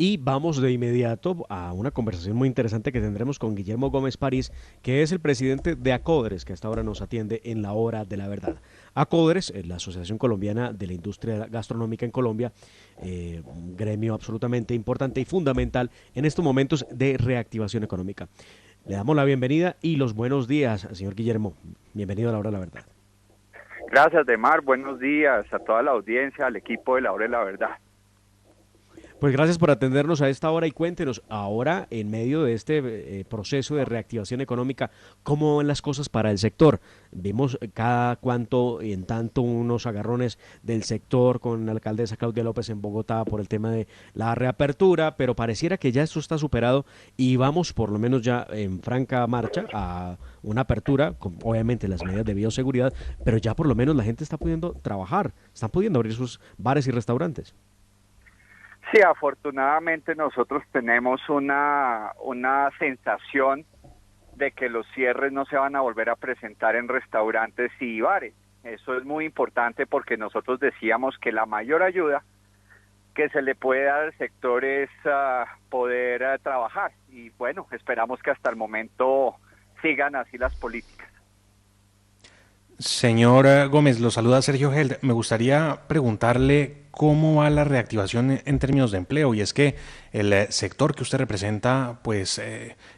Y vamos de inmediato a una conversación muy interesante que tendremos con Guillermo Gómez París, que es el presidente de ACODRES, que hasta ahora nos atiende en la hora de la verdad. ACODRES es la Asociación Colombiana de la Industria Gastronómica en Colombia, un gremio absolutamente importante y fundamental en estos momentos de reactivación económica. Le damos la bienvenida y los buenos días, señor Guillermo. Bienvenido a la hora de la verdad. Gracias, Demar. Buenos días a toda la audiencia, al equipo de La Hora de la Verdad. Pues gracias por atendernos a esta hora y cuéntenos ahora, en medio de este proceso de reactivación económica, cómo van las cosas para el sector. Vimos cada cuanto y en tanto unos agarrones del sector con la alcaldesa Claudia López en Bogotá por el tema de la reapertura, pero pareciera que ya esto está superado y vamos por lo menos ya en franca marcha a una apertura, con obviamente las medidas de bioseguridad, pero ya por lo menos la gente está pudiendo trabajar, están pudiendo abrir sus bares y restaurantes. Sí, afortunadamente nosotros tenemos una sensación de que los cierres no se van a volver a presentar en restaurantes y bares. Eso es muy importante porque nosotros decíamos que la mayor ayuda que se le puede dar al sector es poder trabajar. Y bueno, esperamos que hasta el momento sigan así las políticas. Señor Gómez, lo saluda Sergio Held. Me gustaría preguntarle cómo va la reactivación en términos de empleo, y es que el sector que usted representa pues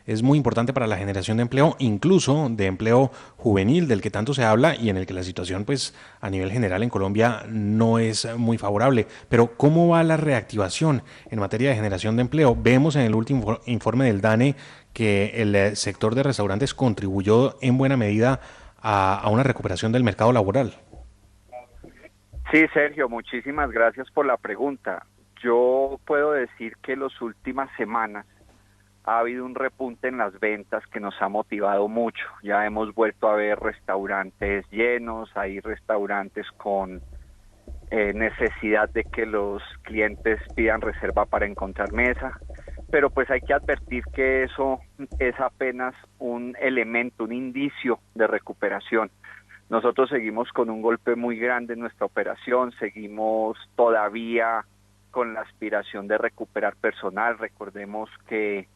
es muy importante para la generación de empleo, incluso de empleo juvenil del que tanto se habla y en el que la situación pues a nivel general en Colombia no es muy favorable. Pero ¿cómo va la reactivación en materia de generación de empleo? Vemos en el último informe del DANE que el sector de restaurantes contribuyó en buena medida a una recuperación del mercado laboral. Sí, Sergio, muchísimas gracias por la pregunta. Yo puedo decir que las últimas semanas ha habido un repunte en las ventas que nos ha motivado mucho. Ya hemos vuelto a ver restaurantes llenos, hay restaurantes con necesidad de que los clientes pidan reserva para encontrar mesa, pero pues hay que advertir que eso es apenas un elemento, un indicio de recuperación. Nosotros seguimos con un golpe muy grande en nuestra operación, seguimos todavía con la aspiración de recuperar personal. Recordemos que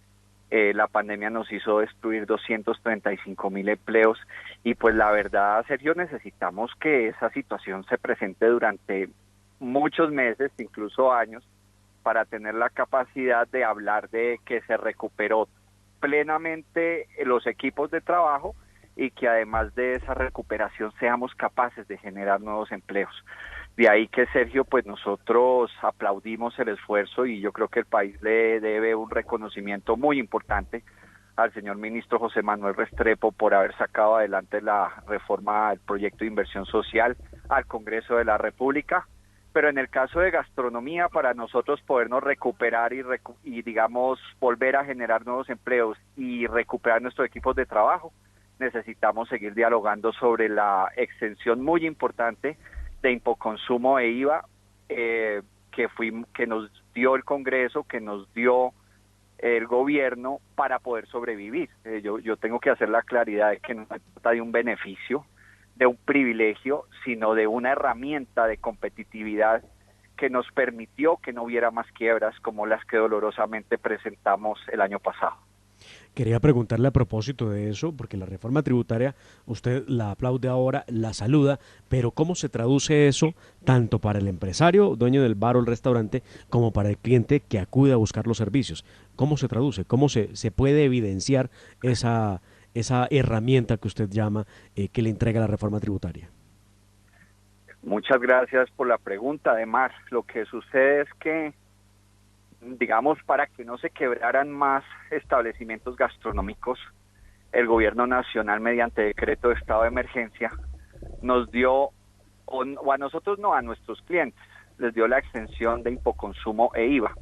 la pandemia nos hizo destruir 235.000 empleos y pues la verdad, Sergio, necesitamos que esa situación se presente durante muchos meses, incluso años, para tener la capacidad de hablar de que se recuperó plenamente los equipos de trabajo y que además de esa recuperación seamos capaces de generar nuevos empleos. De ahí que, Sergio, pues nosotros aplaudimos el esfuerzo y yo creo que el país le debe un reconocimiento muy importante al señor ministro José Manuel Restrepo por haber sacado adelante la reforma del proyecto de inversión social al Congreso de la República. Pero en el caso de gastronomía, para nosotros podernos recuperar y digamos, volver a generar nuevos empleos y recuperar nuestros equipos de trabajo, necesitamos seguir dialogando sobre la extensión muy importante de impoconsumo e IVA que nos dio el Congreso, que nos dio el gobierno para poder sobrevivir. Yo tengo que hacer la claridad de que no se trata de un beneficio, de un privilegio, sino de una herramienta de competitividad que nos permitió que no hubiera más quiebras como las que dolorosamente presentamos el año pasado. Quería preguntarle a propósito de eso, porque la reforma tributaria usted la aplaude ahora, la saluda, pero ¿cómo se traduce eso tanto para el empresario, dueño del bar o el restaurante, como para el cliente que acude a buscar los servicios? ¿Cómo se traduce? ¿Cómo se puede evidenciar esa herramienta que usted llama que le entrega la reforma tributaria? Muchas gracias por la pregunta. Además, lo que sucede es que digamos, para que no se quebraran más establecimientos gastronómicos, el gobierno nacional, mediante decreto de estado de emergencia, nos dio, o a nosotros no, a nuestros clientes, les dio la extensión de impoconsumo e IVA.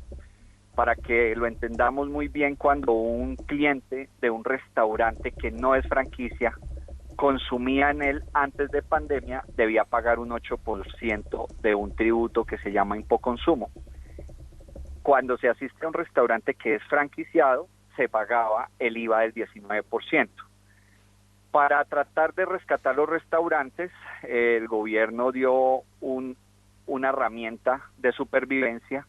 Para que lo entendamos muy bien, cuando un cliente de un restaurante que no es franquicia consumía en él antes de pandemia, debía pagar un 8% de un tributo que se llama impoconsumo. Cuando se asiste a un restaurante que es franquiciado, se pagaba el IVA del 19%. Para tratar de rescatar los restaurantes, el gobierno dio una herramienta de supervivencia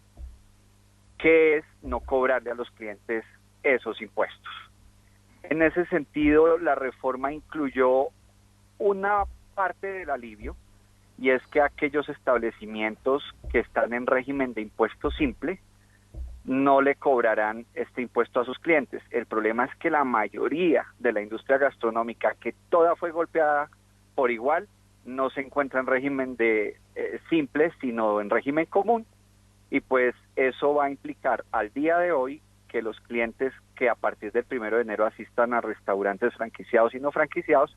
que es no cobrarle a los clientes esos impuestos. En ese sentido, la reforma incluyó una parte del alivio, y es que aquellos establecimientos que están en régimen de impuesto simple no le cobrarán este impuesto a sus clientes. El problema es que la mayoría de la industria gastronómica, que toda fue golpeada por igual, no se encuentra en régimen de simple, sino en régimen común, y pues eso va a implicar al día de hoy que los clientes que a partir del 1 de enero asistan a restaurantes franquiciados y no franquiciados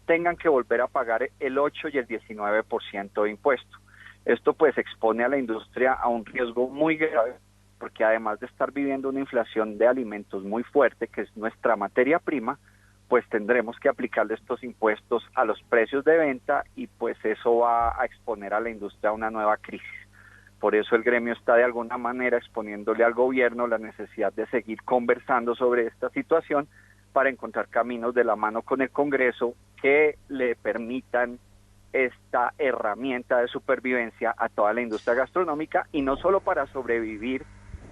tengan que volver a pagar el 8 y el 19% de impuesto. Esto pues expone a la industria a un riesgo muy grave, porque además de estar viviendo una inflación de alimentos muy fuerte, que es nuestra materia prima, pues tendremos que aplicarle estos impuestos a los precios de venta, y pues eso va a exponer a la industria a una nueva crisis. Por eso el gremio está de alguna manera exponiéndole al gobierno la necesidad de seguir conversando sobre esta situación para encontrar caminos de la mano con el Congreso que le permitan esta herramienta de supervivencia a toda la industria gastronómica, y no solo para sobrevivir,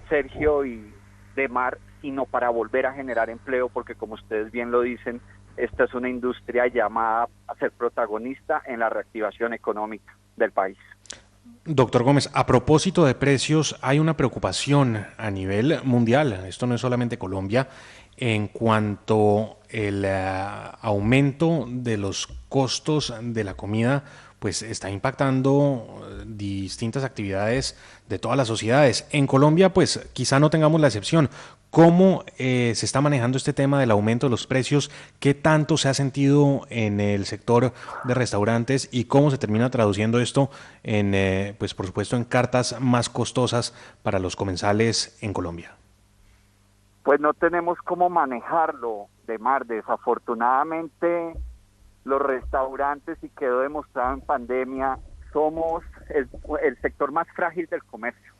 Sergio y Demar, sino para volver a generar empleo, porque como ustedes bien lo dicen, esta es una industria llamada a ser protagonista en la reactivación económica del país. Doctor Gómez, a propósito de precios, hay una preocupación a nivel mundial, esto no es solamente Colombia, en cuanto el aumento de los costos de la comida pues está impactando distintas actividades de todas las sociedades. En Colombia pues quizá no tengamos la excepción. ¿Cómo se está manejando este tema del aumento de los precios? ¿Qué tanto se ha sentido en el sector de restaurantes y cómo se termina traduciendo esto en, pues por supuesto, en cartas más costosas para los comensales en Colombia? Pues no tenemos cómo manejarlo, Demar. Desafortunadamente, los restaurantes, y quedó demostrado en pandemia, somos el sector más frágil del comercio.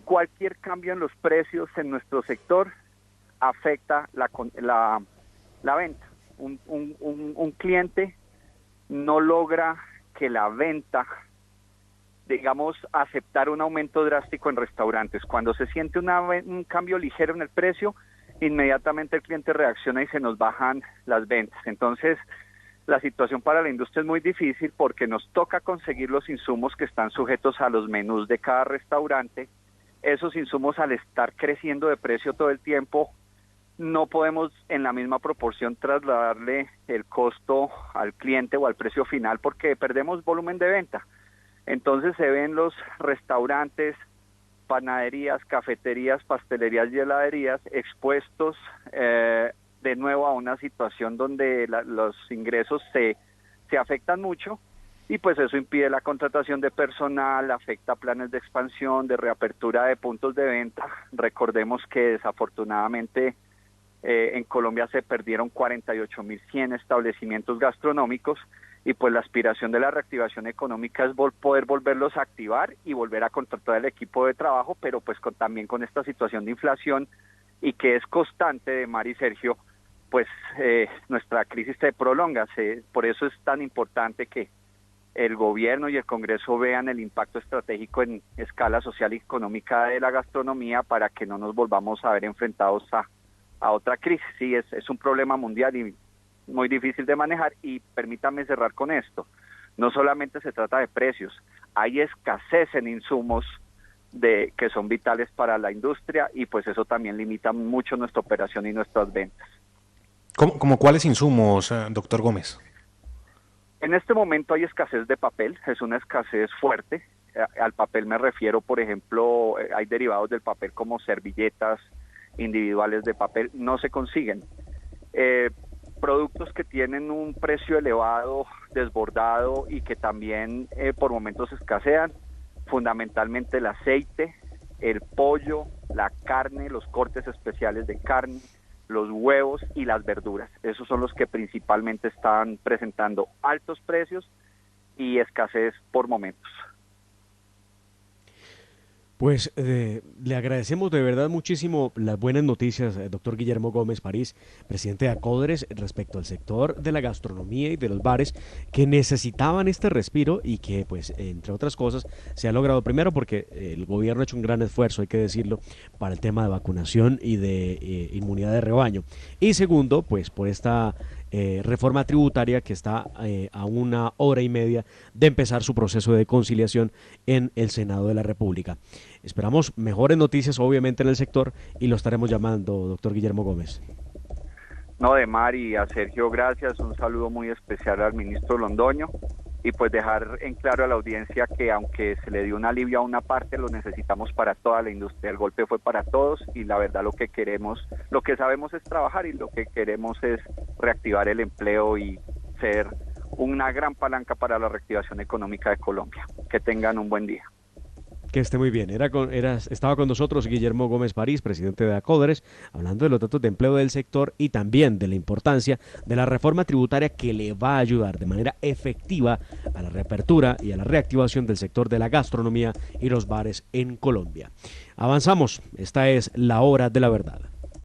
Cualquier cambio en los precios en nuestro sector afecta la venta. Un cliente no logra que la venta, digamos, aceptar un aumento drástico en restaurantes. Cuando se siente un cambio ligero en el precio, inmediatamente el cliente reacciona y se nos bajan las ventas. Entonces, la situación para la industria es muy difícil porque nos toca conseguir los insumos que están sujetos a los menús de cada restaurante. Esos insumos, al estar creciendo de precio todo el tiempo, no podemos en la misma proporción trasladarle el costo al cliente o al precio final porque perdemos volumen de venta. Entonces se ven los restaurantes, panaderías, cafeterías, pastelerías y heladerías expuestos de nuevo a una situación donde los ingresos se afectan mucho, y pues eso impide la contratación de personal, afecta planes de expansión, de reapertura de puntos de venta. Recordemos que desafortunadamente en Colombia se perdieron 48.100 establecimientos gastronómicos, y pues la aspiración de la reactivación económica es poder volverlos a activar y volver a contratar el equipo de trabajo, pero pues también con esta situación de inflación y que es constante, de Mari y Sergio, pues nuestra crisis se prolonga. Por eso es tan importante que el gobierno y el Congreso vean el impacto estratégico en escala social y económica de la gastronomía para que no nos volvamos a ver enfrentados a otra crisis. Sí, es un problema mundial y muy difícil de manejar, y permítame cerrar con esto. No solamente se trata de precios, hay escasez en insumos que son vitales para la industria, y pues eso también limita mucho nuestra operación y nuestras ventas. ¿Cómo cuáles insumos, doctor Gómez? En este momento hay escasez de papel, es una escasez fuerte. Al papel me refiero, por ejemplo, hay derivados del papel como servilletas individuales de papel, no se consiguen. Productos que tienen un precio elevado, desbordado, y que también por momentos escasean, fundamentalmente el aceite, el pollo, la carne, los cortes especiales de carne, los huevos y las verduras. Esos son los que principalmente están presentando altos precios y escasez por momentos. Pues le agradecemos de verdad muchísimo las buenas noticias, doctor Guillermo Gómez París, presidente de Acodres, respecto al sector de la gastronomía y de los bares que necesitaban este respiro y que, pues, entre otras cosas, se ha logrado primero porque el gobierno ha hecho un gran esfuerzo, hay que decirlo, para el tema de vacunación y de inmunidad de rebaño. Y segundo, pues, por esta reforma tributaria que está a 1 hora y media de empezar su proceso de conciliación en el Senado de la República. Esperamos mejores noticias, obviamente, en el sector y lo estaremos llamando, doctor Guillermo Gómez. No, de Mar y a Sergio, gracias. Un saludo muy especial al ministro Londoño y pues dejar en claro a la audiencia que aunque se le dio un alivio a una parte, lo necesitamos para toda la industria. El golpe fue para todos y la verdad lo que queremos, lo que sabemos es trabajar y lo que queremos es reactivar el empleo y ser una gran palanca para la reactivación económica de Colombia. Que tengan un buen día. Que esté muy bien. Estaba con nosotros Guillermo Gómez París, presidente de Acodres, hablando de los datos de empleo del sector y también de la importancia de la reforma tributaria que le va a ayudar de manera efectiva a la reapertura y a la reactivación del sector de la gastronomía y los bares en Colombia. Avanzamos. Esta es La Hora de la Verdad.